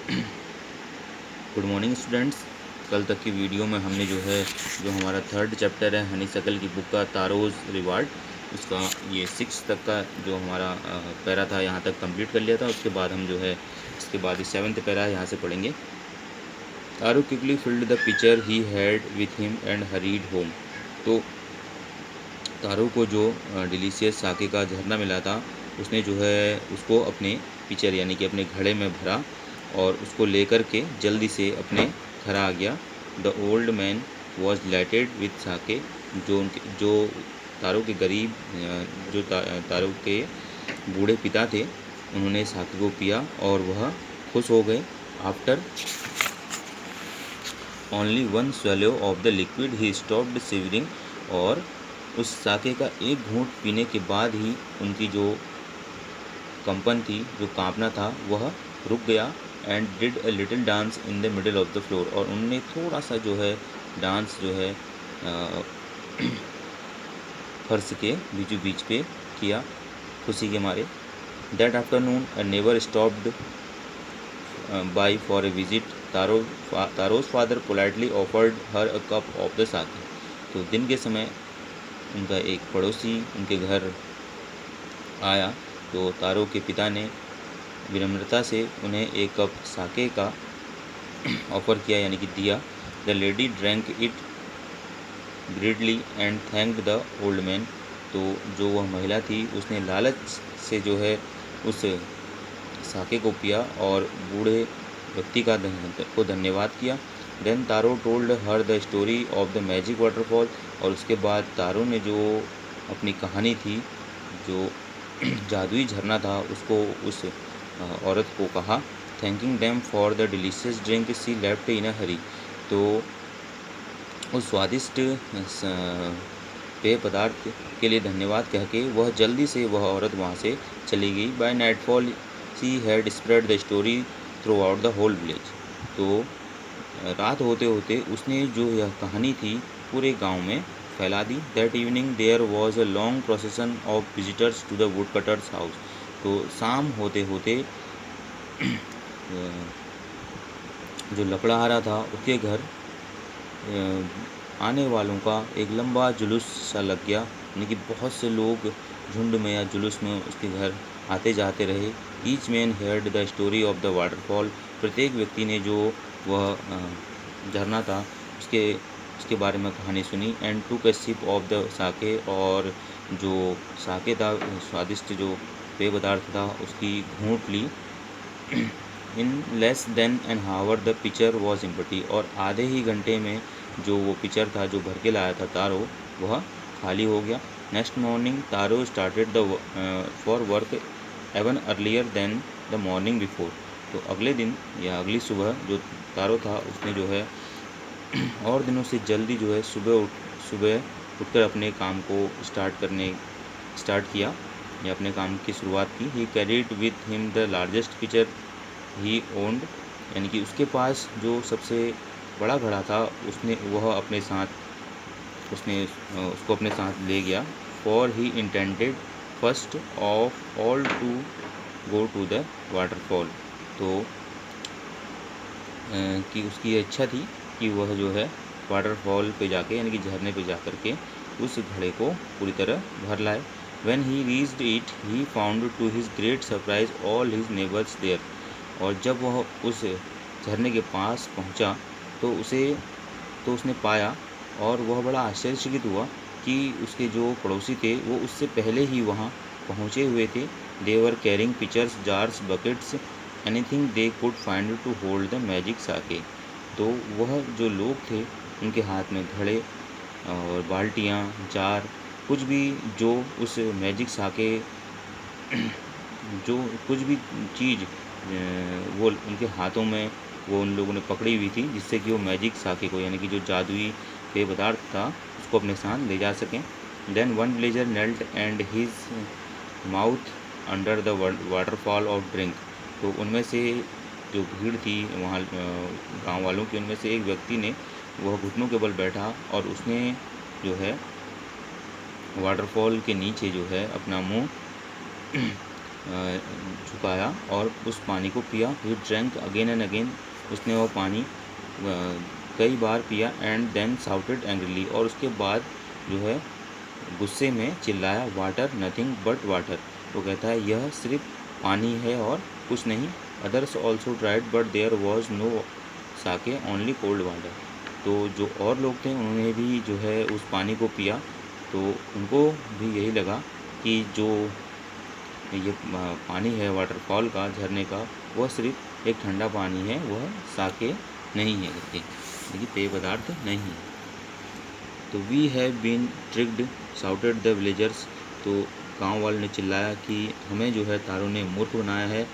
Good morning students. कल तक की वीडियो में हमने जो हमारा थर्ड चैप्टर है हनीशक्ल की बुक का तारोज़ रिवार्ड, उसका ये 6 तक का जो हमारा पैरा था यहाँ तक कंप्लीट कर लिया था। उसके बाद हम इसके बाद ये 7th पैरा यहाँ से पढ़ेंगे। Taro quickly filled the pitcher he had with him and hurried home. तो तारो को जो डिलीशियस साके का झरना मिला था, उसने उसको अपने पिक्चर यानी कि अपने घड़े में भरा और उसको लेकर के जल्दी से अपने घर आ गया। The old man was delighted with sake. जो तारो के गरीब तारो के बूढ़े पिता थे, उन्होंने साके को पिया और वह खुश हो गए। After only one swallow of the liquid he stopped shivering. और उस साके का एक घूंट पीने के बाद ही उनकी जो कंपन थी, जो कांपना था, वह रुक गया। And did a little dance in the middle of the floor. और उनने थोड़ा सा डांस फर्श के बीचों बीच पे किया खुशी के मारे। That afternoon a neighbour stopped by for a visit. तारो's father politely offerड her a cup of the sake. तो दिन के समय उनका एक पड़ोसी उनके घर आया, तो तारो के पिता ने विनम्रता से उन्हें एक कप साके का ऑफ़र किया यानी कि दिया। The lady drank it gladly and thanked the old man. तो जो वह महिला थी, उसने लालच से उस साके को पिया और बूढ़े व्यक्ति को धन्यवाद किया। Then Taro told her the story of the magic waterfall. और उसके बाद तारो ने जो अपनी कहानी थी, जो जादुई झरना था, उसको उस औरत को कहा। Thanking them for the delicious drink she left in a hurry. तो उस स्वादिष्ट पेय पदार्थ के लिए धन्यवाद कह के वह औरत वहाँ से चली गई। By nightfall she had spread the story throughout the whole village. तो रात होते होते उसने जो यह कहानी थी पूरे गांव में फैला दी। That evening there was a long procession of visitors to the woodcutter's house. तो शाम होते होते जो लकड़हारा था, उसके घर आने वालों का एक लंबा जुलूस सा लग गया, यानी कि बहुत से लोग झुंड में या जुलूस में उसके घर आते जाते रहे। Each man heard the story of the waterfall. प्रत्येक व्यक्ति ने जो वह झरना था उसके बारे में कहानी सुनी। एंड टूक अ सिप ऑफ द साके। और जो साके था, स्वादिष्ट जो पेय पदार्थ था, उसकी घूंट ली। In less than an hour the pitcher was empty. और आधे ही घंटे में जो वो पिक्चर था, जो भर के लाया था तारो, वह खाली हो गया। Next morning Taro started the for work even earlier than the morning before. तो अगले दिन या अगली सुबह जो तारो था, उसने और दिनों से जल्दी सुबह उठकर अपने काम को स्टार्ट किया या अपने काम की शुरुआत की। He carried with him the largest pitcher he owned. यानी कि उसके पास जो सबसे बड़ा घड़ा था, उसने उसको अपने साथ ले गया। For he intended first of all to go to the waterfall. तो कि उसकी इच्छा थी कि वह वाटरफॉल पे जाके यानी कि झरने पे जा कर के उस घड़े को पूरी तरह भर लाए। When he reached it he found to his great surprise all his neighbours there. और जब वह उस झरने के पास पहुंचा, तो उसने पाया और वह बड़ा आश्चर्यचकित हुआ कि उसके जो पड़ोसी थे, वो उससे पहले ही वहाँ पहुँचे हुए थे। They were carrying pitchers, jars, buckets, anything they could find to hold the magic sake. तो वह जो लोग थे, उनके हाथ में घड़े और बाल्टियाँ, जार, कुछ भी जो उस मैजिक साके जो कुछ भी चीज़ वो उनके हाथों में वो उन लोगों ने पकड़ी हुई थी, जिससे कि वो मैजिक साके को यानी कि जो जादुई पेय पदार्थ था, उसको अपने साथ ले जा सकें। Then one villager knelt and his mouth under the waterfall of drink. तो उनमें से जो भीड़ थी वहाँ गांव वालों की, उनमें से एक व्यक्ति ने वह घुटनों के बल बैठा और उसने जो है वाटरफॉल के नीचे अपना मुंह झुकाया और उस पानी को पिया। He drank again and again, उसने वो पानी कई बार पिया। एंड देन शाउटेड एंग्रीली, और उसके बाद जो है गुस्से में चिल्लाया, वाटर नथिंग बट वाटर। वो कहता है यह सिर्फ पानी है और कुछ नहीं। Others also tried but there was no sake only cold water. तो जो और लोग थे उन्होंने भी जो है उस पानी को पिया, तो उनको भी यही लगा कि जो ये पानी है वाटरफॉल का, झरने का, वह सिर्फ एक ठंडा पानी है, वह साके नहीं है करके, यानी पेय पदार्थ नहीं है। तो we have been tricked shouted the villagers. तो गांव वाले ने चिल्लाया कि हमें जो है तारों ने मूर्ख बनाया है।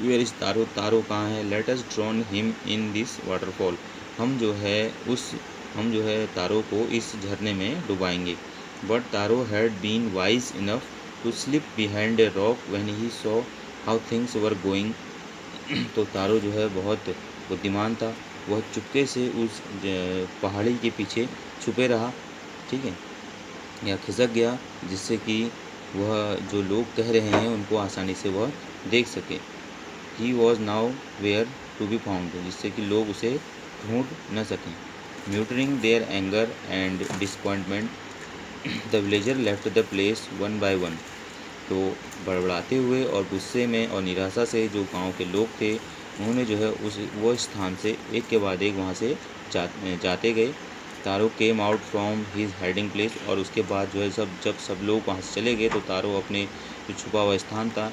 वेयर इज तारो, तारो कहाँ है? Let us drown him in this waterfall. हम जो है तारो को इस झरने में डुबाएंगे। But Taro had been wise enough to slip behind a rock when he saw how things were going. तो तारो जो है बहुत बुद्धिमान था, वह चुपके से उस पहाड़ी के पीछे छुपे रहा, ठीक है, या खिसक गया, जिससे कि वह जो लोग कह रहे हैं उनको आसानी से वह देख सके। He was nowhere to be found, जिससे कि लोग उसे ढूंढ न सकें। Muttering their anger and disappointment the villager left the place one by one. तो बड़बड़ाते हुए और गुस्से में और निराशा से जो गांव के लोग थे, उन्होंने जो है वो स्थान से एक के बाद एक वहाँ से जाते गए। Taro came out from his hiding place, और उसके बाद जो है जब सब लोग वहाँ से चले गए तो तारो अपने जो छुपा हुआ स्थान था,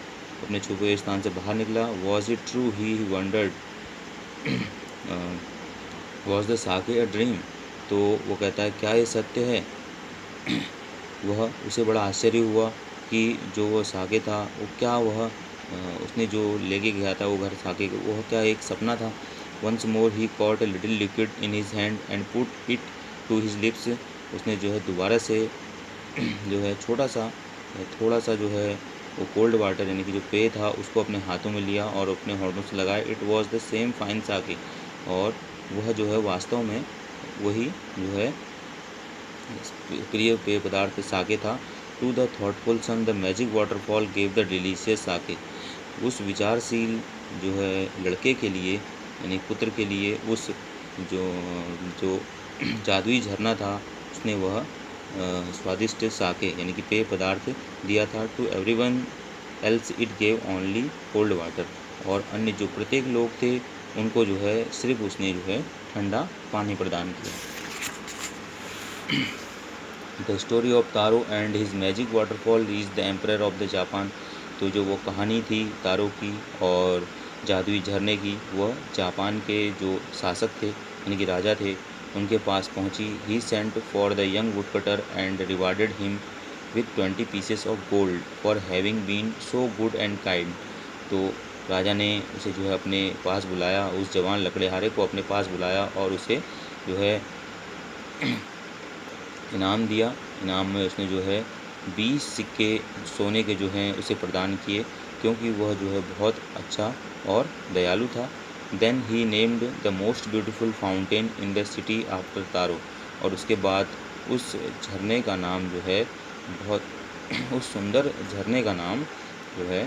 अपने छुपे हुए स्थान से बाहर निकला। Was it true, he wondered, was the sake a dream. तो वो कहता है क्या ये सत्य है? उसे बड़ा आश्चर्य हुआ कि जो वो साके था वो क्या, उसने जो लेके गया था वो घर साके, वह क्या एक सपना था? Once more he caught a little liquid in his hand and put it to his lips. उसने जो है दोबारा से जो है थोड़ा सा जो है वो कोल्ड वाटर यानी कि जो पेय था उसको अपने हाथों में लिया और अपने होठों से लगाया। It was the same fine sake, और वह जो है वास्तव में वही जो है प्रिय पेय पदार्थ साके था। To the thoughtful son the magic waterfall gave the delicious sake. उस विचारशील जो है लड़के के लिए यानी पुत्र के लिए उस जो जो जादुई झरना था उसने वह स्वादिष्ट साके यानी कि पेय पदार्थ दिया था। To everyone else it gave only cold water, और अन्य जो प्रत्येक लोग थे उनको जो है सिर्फ उसने जो है ठंडा पानी प्रदान किया। The story of taro and his magic waterfall is the emperor of the Japan. तो जो वो कहानी थी तारो की और जादुई झरने की, वह जापान के जो शासक थे यानी कि राजा थे उनके पास पहुंची। He sent for the young woodcutter and rewarded him with 20 pieces of gold for having been so good and kind. तो राजा ने उसे जो है अपने पास बुलाया, उस जवान लकड़हारे को अपने पास बुलाया और उसे जो है इनाम दिया। इनाम में उसने जो है 20 सिक्के सोने के जो हैं उसे प्रदान किए, क्योंकि वह जो है बहुत अच्छा और दयालु था। Then he named the most beautiful fountain in the city after Taro. और उसके बाद उस झरने का नाम जो है बहुत उस सुंदर झरने का नाम जो है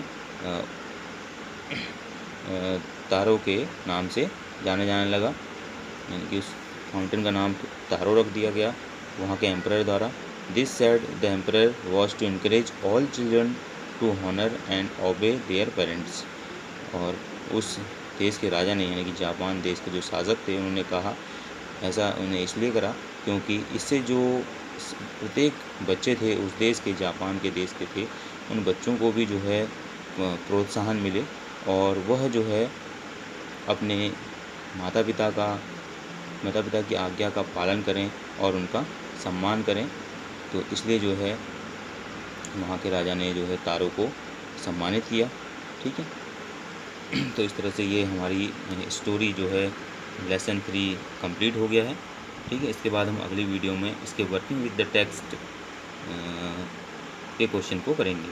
तारो के नाम से जाने लगा, यानी कि उस फाउंटेन का नाम तारो रख दिया गया वहाँ के एम्परर द्वारा। This said the emperor was to encourage all children to honour and obey their parents. और उस देश के राजा ने यानी कि जापान देश के जो शासक थे उन्होंने कहा, ऐसा उन्हें इसलिए करा क्योंकि इससे जो प्रत्येक बच्चे थे उस देश के, जापान के देश के थे, उन बच्चों को भी जो है प्रोत्साहन मिले और वह जो है अपने माता पिता की आज्ञा का पालन करें और उनका सम्मान करें। तो इसलिए जो है वहाँ के राजा ने जो है तारो को सम्मानित किया, ठीक है। तो इस तरह से ये हमारी स्टोरी जो है लेसन 3 कंप्लीट हो गया है, ठीक है। इसके बाद हम अगली वीडियो में इसके वर्किंग विद द टेक्स्ट के क्वेश्चन को करेंगे।